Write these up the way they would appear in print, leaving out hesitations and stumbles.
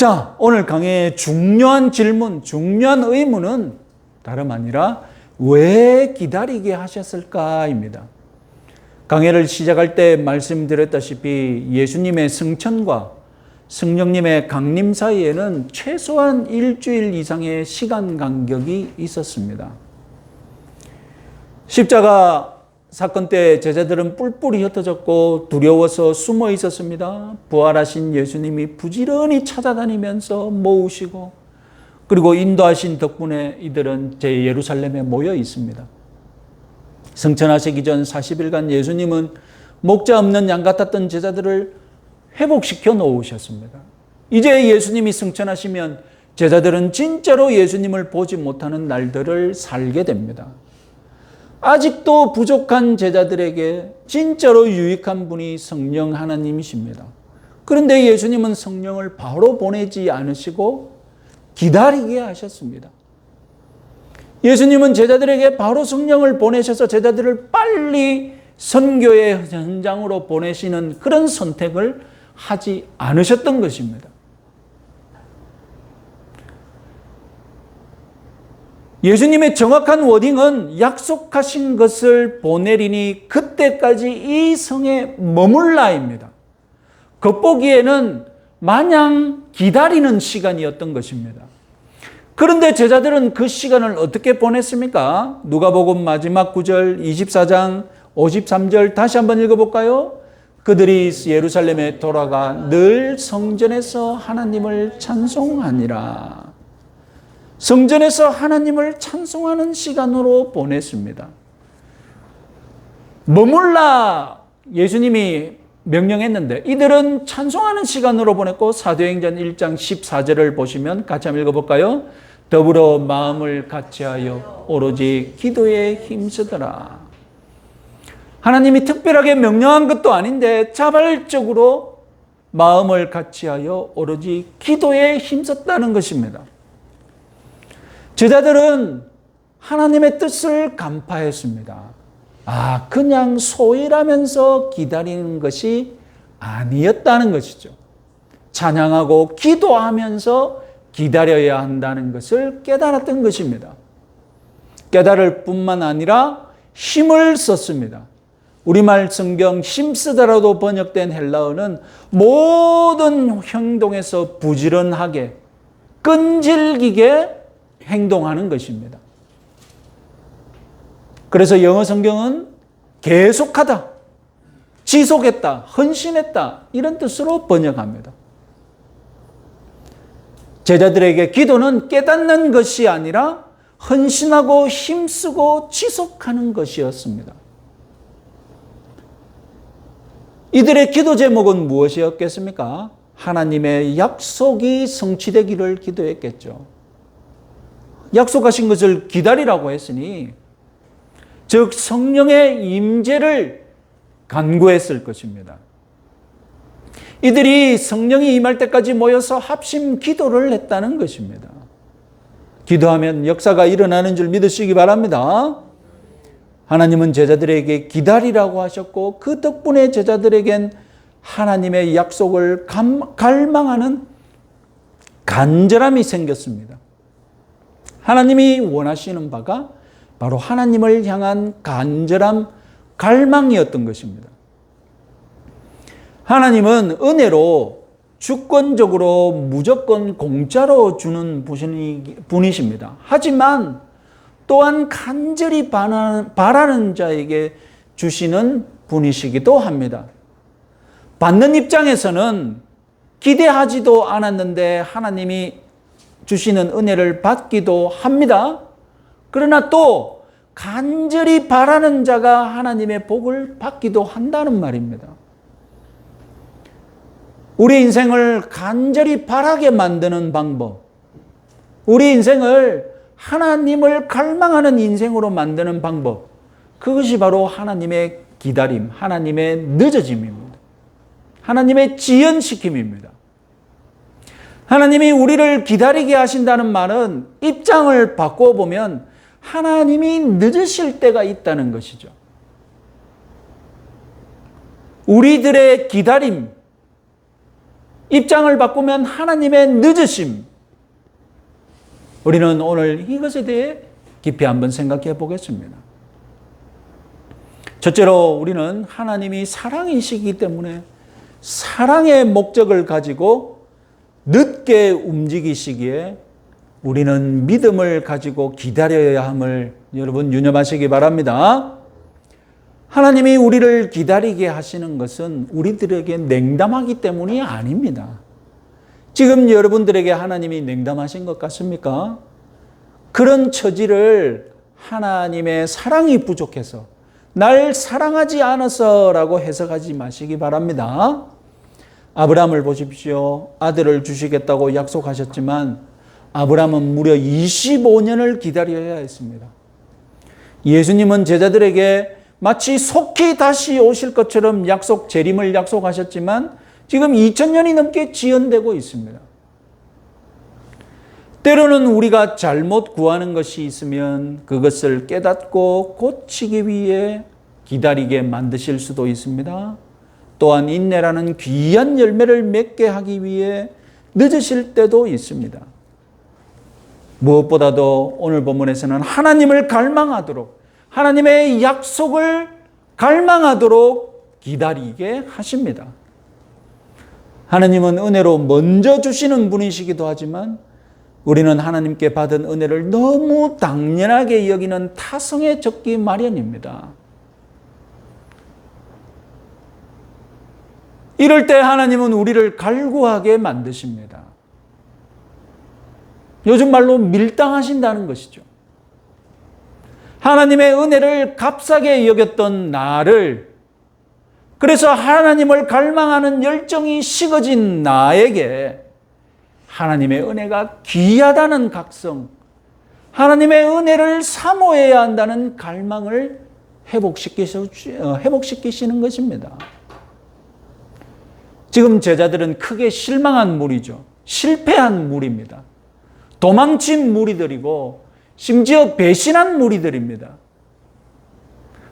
자, 오늘 강의의 중요한 질문, 중요한 의문은 다름 아니라 왜 기다리게 하셨을까입니다. 강의를 시작할 때 말씀드렸다시피 예수님의 승천과 성령님의 강림 사이에는 최소한 일주일 이상의 시간 간격이 있었습니다. 십자가 사건 때 제자들은 뿔뿔이 흩어졌고 두려워서 숨어 있었습니다. 부활하신 예수님이 부지런히 찾아다니면서 모으시고 그리고 인도하신 덕분에 이들은 예루살렘에 모여 있습니다. 승천하시기 전 40일간 예수님은 목자 없는 양 같았던 제자들을 회복시켜 놓으셨습니다. 이제 예수님이 승천하시면 제자들은 진짜로 예수님을 보지 못하는 날들을 살게 됩니다. 아직도 부족한 제자들에게 진짜로 유익한 분이 성령 하나님이십니다. 그런데 예수님은 성령을 바로 보내지 않으시고 기다리게 하셨습니다. 예수님은 제자들에게 바로 성령을 보내셔서 제자들을 빨리 선교의 현장으로 보내시는 그런 선택을 하지 않으셨던 것입니다. 예수님의 정확한 워딩은 약속하신 것을 보내리니 그때까지 이 성에 머물라입니다. 겉보기에는 마냥 기다리는 시간이었던 것입니다. 그런데 제자들은 그 시간을 어떻게 보냈습니까? 누가복음 마지막 9절 24장 53절 다시 한번 읽어볼까요? 그들이 예루살렘에 돌아가 늘 성전에서 하나님을 찬송하니라. 성전에서 하나님을 찬송하는 시간으로 보냈습니다. 머물라 예수님이 명령했는데 이들은 찬송하는 시간으로 보냈고 사도행전 1장 14절을 보시면 같이 한번 읽어볼까요? 더불어 마음을 같이하여 오로지 기도에 힘쓰더라. 하나님이 특별하게 명령한 것도 아닌데 자발적으로 마음을 같이하여 오로지 기도에 힘썼다는 것입니다. 제자들은 하나님의 뜻을 간파했습니다. 그냥 소일하면서 기다리는 것이 아니었다는 것이죠. 찬양하고 기도하면서 기다려야 한다는 것을 깨달았던 것입니다. 깨달을 뿐만 아니라 힘을 썼습니다. 우리말 성경 힘쓰다라도 번역된 헬라어는 모든 행동에서 부지런하게 끈질기게 행동하는 것입니다. 그래서 영어 성경은 계속하다, 지속했다, 헌신했다 이런 뜻으로 번역합니다. 제자들에게 기도는 깨닫는 것이 아니라 헌신하고 힘쓰고 지속하는 것이었습니다. 이들의 기도 제목은 무엇이었겠습니까? 하나님의 약속이 성취되기를 기도했겠죠. 약속하신 것을 기다리라고 했으니 즉 성령의 임재를 간구했을 것입니다. 이들이 성령이 임할 때까지 모여서 합심 기도를 했다는 것입니다. 기도하면 역사가 일어나는 줄 믿으시기 바랍니다. 하나님은 제자들에게 기다리라고 하셨고 그 덕분에 제자들에겐 하나님의 약속을 갈망하는 간절함이 생겼습니다. 하나님이 원하시는 바가 바로 하나님을 향한 간절한 갈망이었던 것입니다. 하나님은 은혜로 주권적으로 무조건 공짜로 주는 분이십니다. 하지만 또한 간절히 바라는 자에게 주시는 분이시기도 합니다. 받는 입장에서는 기대하지도 않았는데 하나님이 주시는 은혜를 받기도 합니다. 그러나 또 간절히 바라는 자가 하나님의 복을 받기도 한다는 말입니다. 우리 인생을 간절히 바라게 만드는 방법, 우리 인생을 하나님을 갈망하는 인생으로 만드는 방법, 그것이 바로 하나님의 기다림, 하나님의 늦어짐입니다. 하나님의 지연시킴입니다. 하나님이 우리를 기다리게 하신다는 말은 입장을 바꿔보면 하나님이 늦으실 때가 있다는 것이죠. 우리들의 기다림, 입장을 바꾸면 하나님의 늦으심. 우리는 오늘 이것에 대해 깊이 한번 생각해 보겠습니다. 첫째로 우리는 하나님이 사랑이시기 때문에 사랑의 목적을 가지고 늦게 움직이시기에 우리는 믿음을 가지고 기다려야 함을 여러분 유념하시기 바랍니다. 하나님이 우리를 기다리게 하시는 것은 우리들에게 냉담하기 때문이 아닙니다. 지금 여러분들에게 하나님이 냉담하신 것 같습니까? 그런 처지를 하나님의 사랑이 부족해서 날 사랑하지 않아서라고 해석하지 마시기 바랍니다. 아브라함을 보십시오. 아들을 주시겠다고 약속하셨지만 아브라함은 무려 25년을 기다려야 했습니다. 예수님은 제자들에게 마치 속히 다시 오실 것처럼 재림을 약속하셨지만 지금 2000년이 넘게 지연되고 있습니다. 때로는 우리가 잘못 구하는 것이 있으면 그것을 깨닫고 고치기 위해 기다리게 만드실 수도 있습니다. 또한 인내라는 귀한 열매를 맺게 하기 위해 늦으실 때도 있습니다. 무엇보다도 오늘 본문에서는 하나님을 갈망하도록, 하나님의 약속을 갈망하도록 기다리게 하십니다. 하나님은 은혜로 먼저 주시는 분이시기도 하지만 우리는 하나님께 받은 은혜를 너무 당연하게 여기는 타성에 적기 마련입니다. 이럴 때 하나님은 우리를 갈구하게 만드십니다. 요즘 말로 밀당하신다는 것이죠. 하나님의 은혜를 값싸게 여겼던 나를, 그래서 하나님을 갈망하는 열정이 식어진 나에게 하나님의 은혜가 귀하다는 각성, 하나님의 은혜를 사모해야 한다는 갈망을 회복시키시는 것입니다. 지금 제자들은 크게 실망한 무리죠. 실패한 무리입니다. 도망친 무리들이고 심지어 배신한 무리들입니다.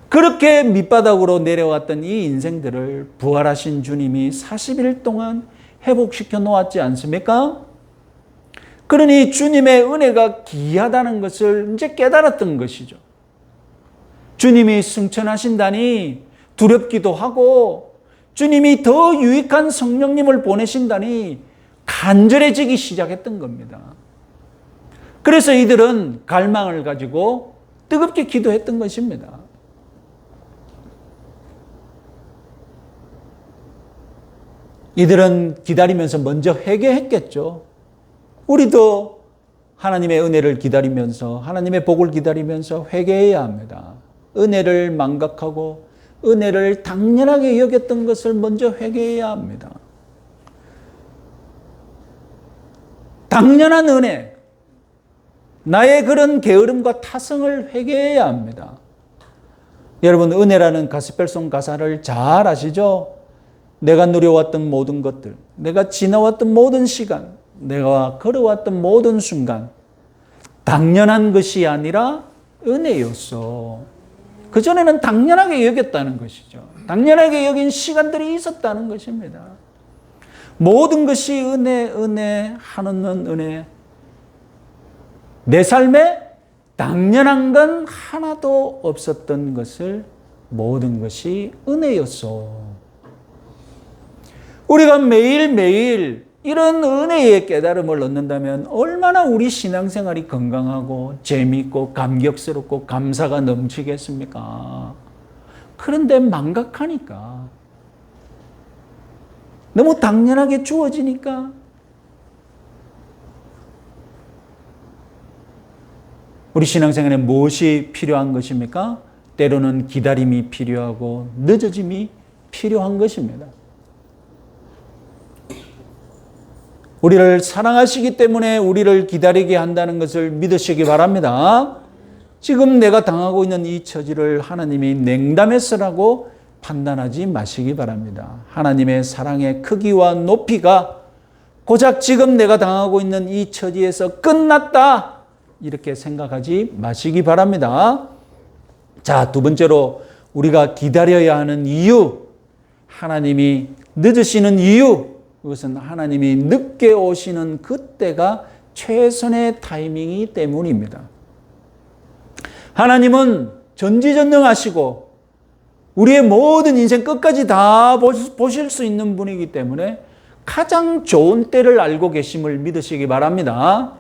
그렇게 밑바닥으로 내려왔던 이 인생들을 부활하신 주님이 40일 동안 회복시켜 놓았지 않습니까? 그러니 주님의 은혜가 귀하다는 것을 이제 깨달았던 것이죠. 주님이 승천하신다니 두렵기도 하고 주님이 더 유익한 성령님을 보내신다니 간절해지기 시작했던 겁니다. 그래서 이들은 갈망을 가지고 뜨겁게 기도했던 것입니다. 이들은 기다리면서 먼저 회개했겠죠. 우리도 하나님의 은혜를 기다리면서, 하나님의 복을 기다리면서 회개해야 합니다. 은혜를 망각하고 은혜를 당연하게 여겼던 것을 먼저 회개해야 합니다. 당연한 은혜, 나의 그런 게으름과 타성을 회개해야 합니다. 여러분, 은혜라는 가스펠송 가사를 잘 아시죠? 내가 누려왔던 모든 것들, 내가 지나왔던 모든 시간, 내가 걸어왔던 모든 순간, 당연한 것이 아니라 은혜였어. 그전에는 당연하게 여겼다는 것이죠. 당연하게 여긴 시간들이 있었다는 것입니다. 모든 것이 은혜, 은혜, 한없는 은혜. 내 삶에 당연한 건 하나도 없었던 것을 모든 것이 은혜였어. 우리가 매일매일 이런 은혜의 깨달음을 얻는다면 얼마나 우리 신앙생활이 건강하고 재미있고 감격스럽고 감사가 넘치겠습니까? 그런데 망각하니까, 너무 당연하게 주어지니까 우리 신앙생활에 무엇이 필요한 것입니까? 때로는 기다림이 필요하고 늦어짐이 필요한 것입니다. 우리를 사랑하시기 때문에 우리를 기다리게 한다는 것을 믿으시기 바랍니다. 지금 내가 당하고 있는 이 처지를 하나님이 냉담해서라고 판단하지 마시기 바랍니다. 하나님의 사랑의 크기와 높이가 고작 지금 내가 당하고 있는 이 처지에서 끝났다, 이렇게 생각하지 마시기 바랍니다. 자, 두 번째로 우리가 기다려야 하는 이유, 하나님이 늦으시는 이유, 그것은 하나님이 늦게 오시는 그때가 최선의 타이밍이기 때문입니다. 하나님은 전지전능하시고 우리의 모든 인생 끝까지 다 보실 수 있는 분이기 때문에 가장 좋은 때를 알고 계심을 믿으시기 바랍니다.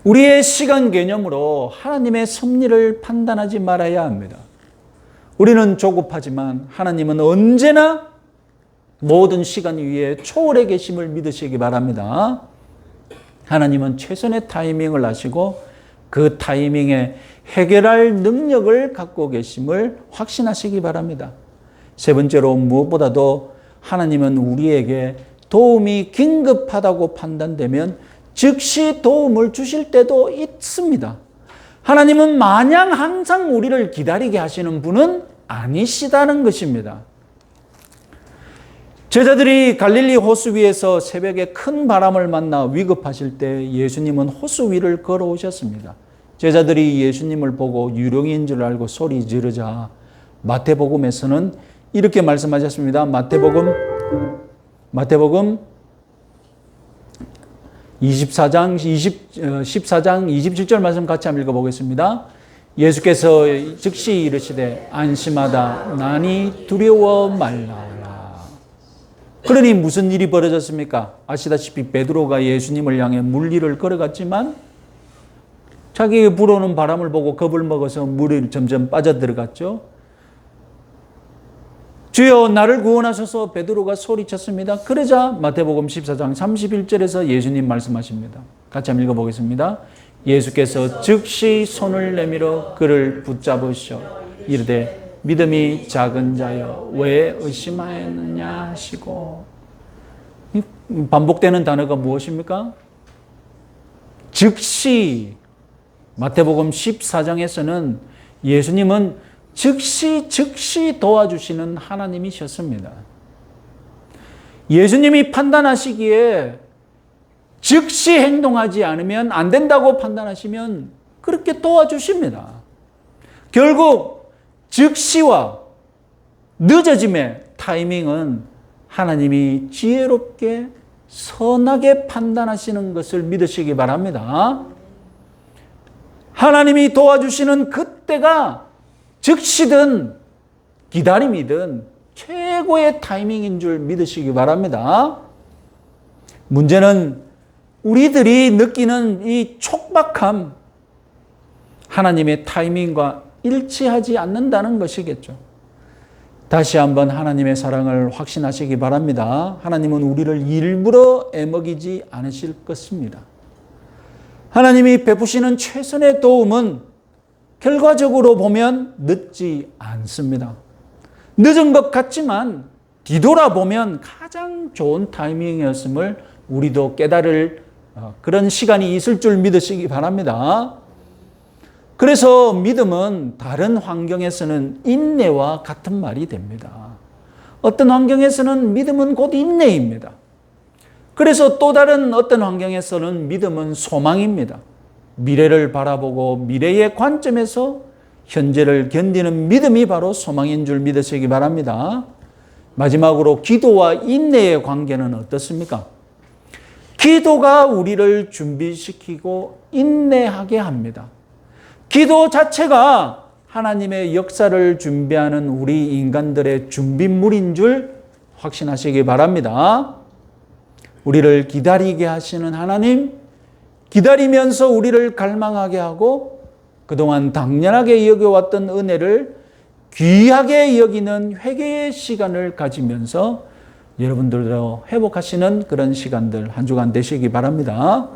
우리의 시간 개념으로 하나님의 섭리를 판단하지 말아야 합니다. 우리는 조급하지만 하나님은 언제나 모든 시간 위에 초월해 계심을 믿으시기 바랍니다. 하나님은 최선의 타이밍을 아시고 그 타이밍에 해결할 능력을 갖고 계심을 확신하시기 바랍니다. 세 번째로 무엇보다도 하나님은 우리에게 도움이 긴급하다고 판단되면 즉시 도움을 주실 때도 있습니다. 하나님은 마냥 항상 우리를 기다리게 하시는 분은 아니시다는 것입니다. 제자들이 갈릴리 호수 위에서 새벽에 큰 바람을 만나 위급하실 때 예수님은 호수 위를 걸어오셨습니다. 제자들이 예수님을 보고 유령인 줄 알고 소리 지르자 마태복음에서는 이렇게 말씀하셨습니다. 마태복음 14장 27절 말씀 같이 한번 읽어보겠습니다. 예수께서 즉시 이르시되 안심하다 나니 두려워 말라. 그러니 무슨 일이 벌어졌습니까? 아시다시피 베드로가 예수님을 향해 물 위를 걸어갔지만 자기의 불어오는 바람을 보고 겁을 먹어서 물이 점점 빠져들어갔죠. 주여 나를 구원하소서 베드로가 소리쳤습니다. 그러자 마태복음 14장 31절에서 예수님 말씀하십니다. 같이 한번 읽어보겠습니다. 예수께서 즉시 손을 내밀어 그를 붙잡으시어 이르되 믿음이 작은 자여 왜 의심하였느냐 하시고. 반복되는 단어가 무엇입니까? 즉시. 마태복음 14장에서는 예수님은 즉시 도와주시는 하나님이셨습니다. 예수님이 판단하시기에 즉시 행동하지 않으면 안 된다고 판단하시면 그렇게 도와주십니다. 결국 즉시와 늦어짐의 타이밍은 하나님이 지혜롭게 선하게 판단하시는 것을 믿으시기 바랍니다. 하나님이 도와주시는 그때가 즉시든 기다림이든 최고의 타이밍인 줄 믿으시기 바랍니다. 문제는 우리들이 느끼는 이 촉박함, 하나님의 타이밍과 일치하지 않는다는 것이겠죠. 다시 한번 하나님의 사랑을 확신하시기 바랍니다. 하나님은 우리를 일부러 애먹이지 않으실 것입니다. 하나님이 베푸시는 최선의 도움은 결과적으로 보면 늦지 않습니다. 늦은 것 같지만 뒤돌아보면 가장 좋은 타이밍이었음을 우리도 깨달을 그런 시간이 있을 줄 믿으시기 바랍니다. 그래서 믿음은 다른 환경에서는 인내와 같은 말이 됩니다. 어떤 환경에서는 믿음은 곧 인내입니다. 그래서 또 다른 어떤 환경에서는 믿음은 소망입니다. 미래를 바라보고 미래의 관점에서 현재를 견디는 믿음이 바로 소망인 줄 믿으시기 바랍니다. 마지막으로 기도와 인내의 관계는 어떻습니까? 기도가 우리를 준비시키고 인내하게 합니다. 기도 자체가 하나님의 역사를 준비하는 우리 인간들의 준비물인 줄 확신하시기 바랍니다. 우리를 기다리게 하시는 하나님, 기다리면서 우리를 갈망하게 하고 그동안 당연하게 여겨왔던 은혜를 귀하게 여기는 회개의 시간을 가지면서 여러분들도 회복하시는 그런 시간들 한 주간 되시기 바랍니다.